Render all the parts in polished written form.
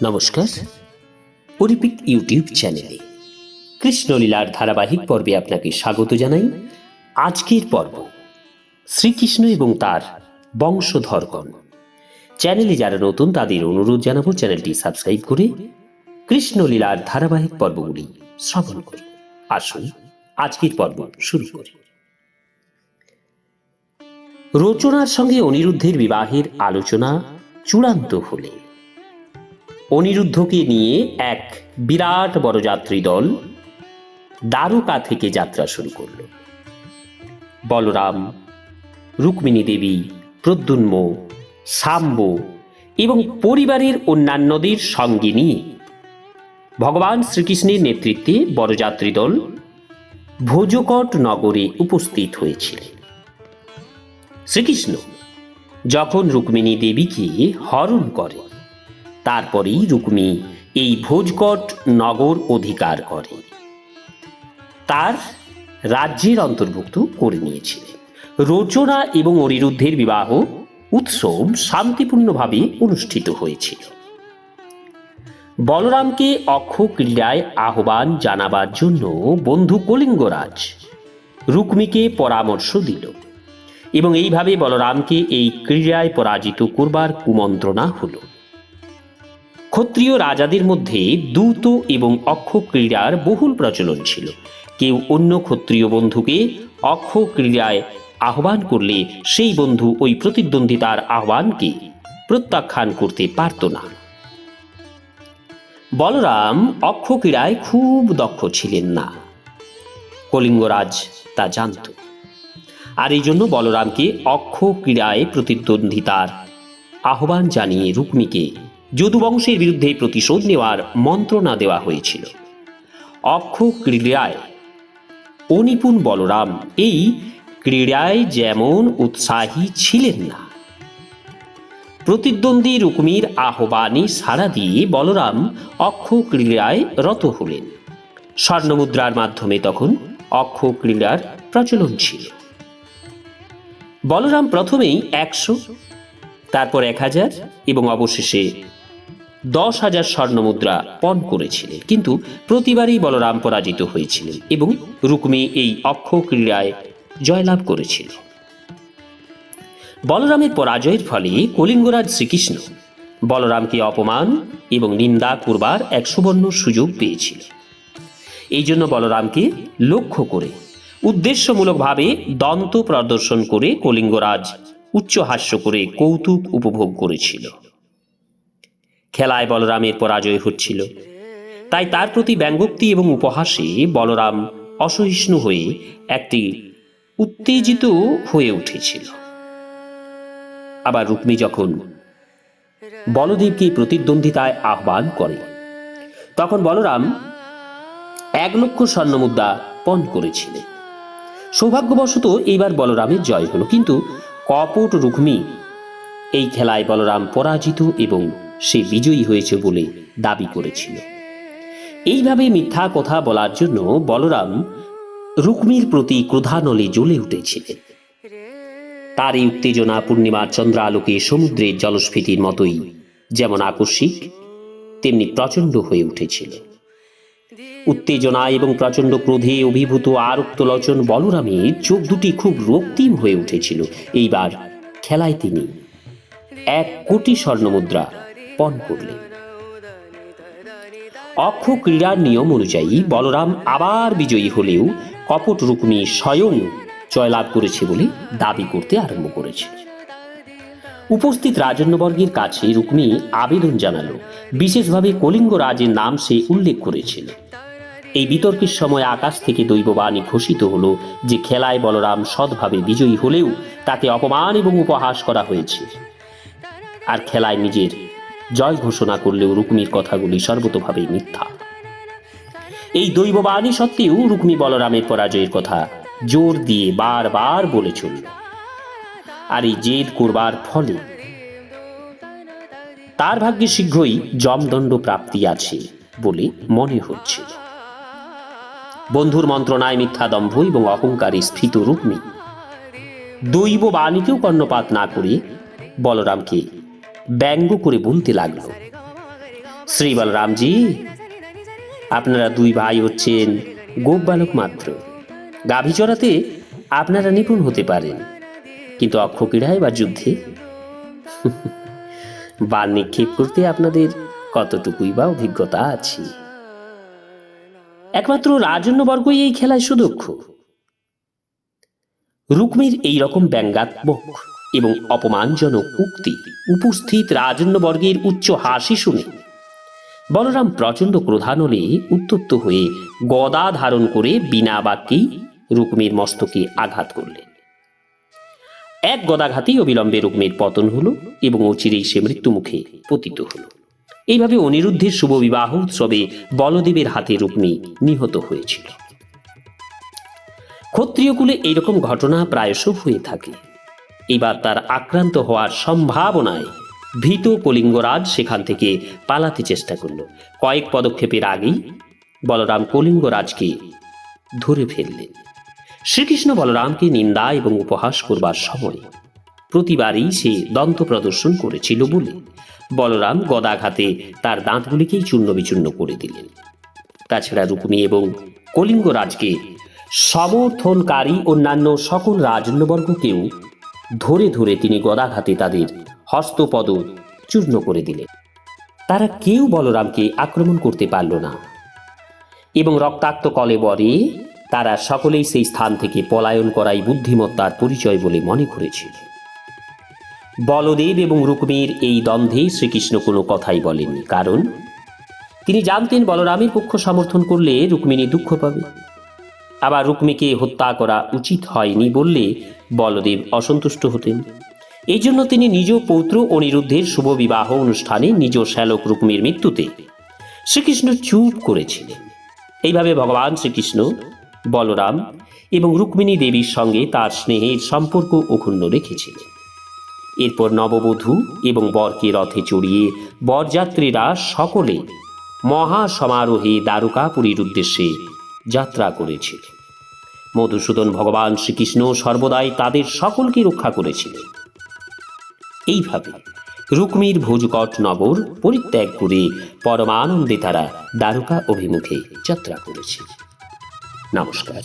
নমস্কার, Olympic YouTube চ্যানেলে কৃষ্ণলীলার ধারাবাহিক পর্বে আপনাকে স্বাগত জানাই। আজকের পর্ব শ্রীকৃষ্ণ এবং তার বংশধরগণ। চ্যানেলে যারা নতুন তাদের অনুরোধ জানাবো চ্যানেলটি সাবস্ক্রাইব করে কৃষ্ণলীলার ধারাবাহিক পর্বগুলি শ্রবণ করুন। আসুন আজকের পর্ব শুরু করি। রচনার সঙ্গে অনিরুদ্ধের বিবাহের আলোচনা চূড়ান্ত হলে অনিরুদ্ধকে নিয়ে এক বিরাট বরযাত্রী দল দ্বারকা থেকে যাত্রা শুরু করল। বলরাম, রুক্মিণী দেবী, প্রদ্যুম্ন, সাম্ব এবং পরিবারের অন্যান্যদের সঙ্গে নিয়ে ভগবান শ্রীকৃষ্ণের নেতৃত্বে বরযাত্রী দল ভোজকট নগরে উপস্থিত হয়েছিল। শ্রীকৃষ্ণ যখন রুক্মিণী দেবীকে হরণ করে, তারপরেই রুক্মী এই ভোজকট নগর অধিকার করে তার রাজ্যের অন্তর্ভুক্ত করে নিয়েছিলেন। রচনা এবং অনিরুদ্ধের বিবাহ উৎসব শান্তিপূর্ণভাবে অনুষ্ঠিত হয়েছিল। বলরামকে অক্ষ ক্রীড়ায় আহ্বান জানাবার জন্য বন্ধু কলিঙ্গরাজ রুক্মীকে পরামর্শ দিল এবং এইভাবে বলরামকে এই ক্রীড়ায় পরাজিত করবার কুমন্ত্রণা হল। ক্ষত্রিয় রাজাদের মধ্যে দ্যূত এবং অক্ষ ক্রীড়ার বহুল প্রচলন ছিল। কেউ অন্য ক্ষত্রিয় বন্ধুকে অক্ষ ক্রীড়ায় আহ্বান করলে সেই বন্ধু ওই প্রতিদ্বন্দ্বিতার আহ্বানকে প্রত্যাখ্যান করতে পারত না। বলরাম অক্ষ ক্রীড়ায় খুব দক্ষ ছিলেন না, কলিঙ্গরাজ তা জানত, আর এই জন্য বলরামকে অক্ষ ক্রীড়ায় প্রতিদ্বন্দ্বিতার আহ্বান জানিয়ে রুক্মীকে যদুবংশের বিরুদ্ধে প্রতিশোধ নেওয়ার মন্ত্রণা দেওয়া হয়েছিল। অক্ষ ক্রীড়ায় অনিপুণ বলরাম এই ক্রীড়ায় যেমন উৎসাহী ছিলেন না, প্রতিদ্বন্দ্বী রুক্মীর আহ্বানে সাড়া দিয়ে বলরাম অক্ষ ক্রীড়ায় রত হলেন। স্বর্ণমুদ্রার মাধ্যমে তখন অক্ষ ক্রীড়ার প্রচলন ছিল। বলরাম প্রথমেই 100, তারপর 1000 এবং অবশেষে 10,000 স্বর্ণমুদ্রা পণ করেছিলেন, কিন্তু প্রতিবারই বলরাম পরাজিত হয়েছিলেন এবং রুক্মী এই অক্ষ ক্রীড়ায় জয়লাভ করেছিল। বলরামের পরাজয়ের ফলে কলিঙ্গরাজ শ্রীকৃষ্ণ বলরামকে অপমান এবং নিন্দা করবার এক সুবর্ণ সুযোগ পেয়েছিল। এই জন্য বলরামকে লক্ষ্য করে উদ্দেশ্যমূলকভাবে দন্ত প্রদর্শন করে কলিঙ্গরাজ উচ্চহাস্য করে কৌতুক উপভোগ করেছিল। খেলায় বলরামের পরাজয় হচ্ছিল, তাই তার প্রতি ব্যঙ্গোক্তি এবং উপহাসে বলরাম অসহিষ্ণু হয়ে একটি উত্তেজিত হয়ে উঠেছিল। আবার রুক্মী যখন বলদেবকে প্রতিদ্বন্দ্বিতায় আহ্বান করে, তখন বলরাম 1,00,000 স্বর্ণমুদ্রা পণ করেছিলেন। সৌভাগ্যবশত এইবার বলরামের জয় হলো, কিন্তু কপট রুক্মী এই খেলায় বলরাম পরাজিত এবং সে বিজয়ী হয়েছে বলে দাবি করেছিল। এইভাবে মিথ্যা কথা বলার জন্য বলরাম রুক্মীর প্রতি ক্রোধানলে জ্বলে উঠেছিলেন। তার এই উত্তেজনা পূর্ণিমার চন্দ্রালোকে সমুদ্রের জলস্ফীতির মতোই যেমন আকস্মিক তেমনি প্রচণ্ড হয়ে উঠেছিল। উত্তেজনা এবং প্রচণ্ড ক্রোধে অভিভূত আরক্তলোচন বলরামের চোখ দুটি খুব রক্তিম হয়ে উঠেছিল। এইবার খেলায় তিনি 1,00,00,000 স্বর্ণমুদ্রা পণ করলেন। অক্ষ ক্রীড়ার নিয়ম অনুযায়ী বলরাম আবার বিজয়ী হলেও কপট রুক্মী স্বয়ং জয়লাভ করেছে বলে দাবি করতে আরম্ভ করেছিল। উপস্থিত রাজন্যবর্গের কাছে রুক্মী আবেদন জানালো, বিশেষভাবে কলিঙ্গরাজের নাম সে উল্লেখ করেছিল। এই বিতর্কের সময় আকাশ থেকে দৈববাণী ঘোষিত হলো যে খেলায় বলরাম সৎভাবে বিজয়ী হলেও তাকে অপমান এবং উপহাস করা হয়েছে, আর খেলায় নিজের জয় ঘোষণা করলেও রুক্মীর কথাগুলি সর্বতোভাবে মিথ্যা। এই দৈববাণী সত্ত্বেও রুক্মী বলরামের পরাজয়ের কথা জোর দিয়ে বারবার বলে চলল, আর এই জেদ করবার ফলে তার ভাগ্যে শীঘ্রই যমদণ্ড প্রাপ্তি আছে বলে মনে হচ্ছিল। বন্ধুর মন্ত্রণায় মিথ্যা দম্ভ এবং অহংকারে স্ফীত রুক্মী দৈব বাণীকেও কর্ণপাত না করে বলরামকে ব্যঙ্গ করে বলতে লাগল, শ্রী বলরামজি, আপনারা দুই ভাই হচ্ছেন গোপ বালক মাত্র। গাভী চড়াতে আপনারা নিপুণ হতে পারেন, কিন্তু অক্ষক্রীড়ায় বা যুদ্ধে বান নিক্ষেপ করতে আপনাদের কতটুকুই বা অভিজ্ঞতা আছে? একমাত্র রাজন্যবর্গই এই খেলায় সুদক্ষ। রুক্মির এই রকম ব্যঙ্গাত্মক এবং অপমানজনক উক্তি উপস্থিত রাজন্যবর্গের উচ্চ হাসি শুনে বলরাম প্রচণ্ড ক্রোধানলে উত্তপ্ত হয়ে গদা ধারণ করে বিনা বাক্যেই রুক্মির মস্তকে আঘাত করলেন। এক গদাঘাতেই অবিলম্বে রুক্মির পতন হলো এবং অচিরেই সে মৃত্যু মুখে পতিত হল। এইভাবে অনিরুদ্ধের শুভ বিবাহ উৎসবে বলদেবের হাতে রুক্মি নিহত হয়েছিল। ক্ষত্রিয় কুলে এইরকম ঘটনা প্রায়শ হয়ে থাকে। এবার তার আক্রান্ত হওয়ার সম্ভাবনায় ভীত কলিঙ্গরাজ সেখান থেকে পালাতে চেষ্টা করল। কয়েক পদক্ষেপের আগেই বলরাম কলিঙ্গরাজকে ধরে ফেললেন। শ্রীকৃষ্ণ বলরামকে নিন্দা এবং উপহাস করবার সময় প্রতিবারই সে দন্ত প্রদর্শন করেছিল বলে বলরাম গদাঘাতে তার দাঁতগুলিকেই চূর্ণ বিচূর্ণ করে দিলেন। তাছাড়া রুক্মী এবং কলিঙ্গরাজকে সমর্থনকারী অন্যান্য সকল রাজন্যবর্গকেও ধরে ধরে তিনি গদাঘাতে তাদের হস্তপদ চূর্ণ করে দিলেন। তারা কেউ বলরামকে আক্রমণ করতে পারল না এবং রক্তাক্ত কলেবরে তারা সকলেই সেই স্থান থেকে পলায়ন করাই বুদ্ধিমত্তার পরিচয় বলে মনে করেছিল। বলদেব এবং রুক্মীর এই দ্বন্দ্বে শ্রীকৃষ্ণ কোনো কথাই বলেননি, কারণ তিনি জানতেন বলরামের পক্ষ সমর্থন করলে রুক্মিণী দুঃখ পাবে। আবার রুক্মীকে হত্যা করা উচিত হয়নি বললে বলদেব অসন্তুষ্ট হতেন। এই জন্য তিনি নিজ পৌত্র অনিরুদ্ধের শুভ বিবাহ অনুষ্ঠানে নিজ শ্যালক রুক্মীর মৃত্যুতে শ্রীকৃষ্ণ চুপ করেছিলেন। এইভাবে ভগবান শ্রীকৃষ্ণ বলরাম এবং রুক্মিণী দেবীর সঙ্গে তার স্নেহের সম্পর্ক অক্ষুণ্ণ রেখেছিলেন। এরপর নববধূ এবং বরকে রথে চড়িয়ে বরযাত্রীরা সকলে মহা সমারোহে দ্বারকাপুরীর উদ্দেশ্যে যাত্রা করেছিল। মধুসূদন ভগবান শ্রীকৃষ্ণ সর্বদাই তাদের সকলকে রক্ষা করেছিলেন। এইভাবে রুক্মীর ভোজকট নগর পরিত্যাগ করে পরমানন্দে তারা দ্বারকা অভিমুখে যাত্রা করেছে। নমস্কার,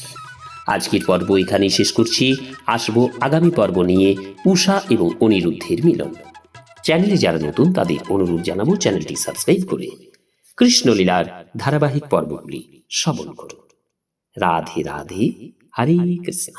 আজকের পর্ব এখানেই শেষ করছি। আসবো আগামী পর্ব নিয়ে উষা এবং অনিরুদ্ধের মিলন। চ্যানেলে যারা নতুন তাদের অনুরোধ জানাবো চ্যানেলটি সাবস্ক্রাইব করে কৃষ্ণলীলার ধারাবাহিক পর্বগুলি শ্রবণ করুন। রাধে রাধে, হরে কৃষ্ণ।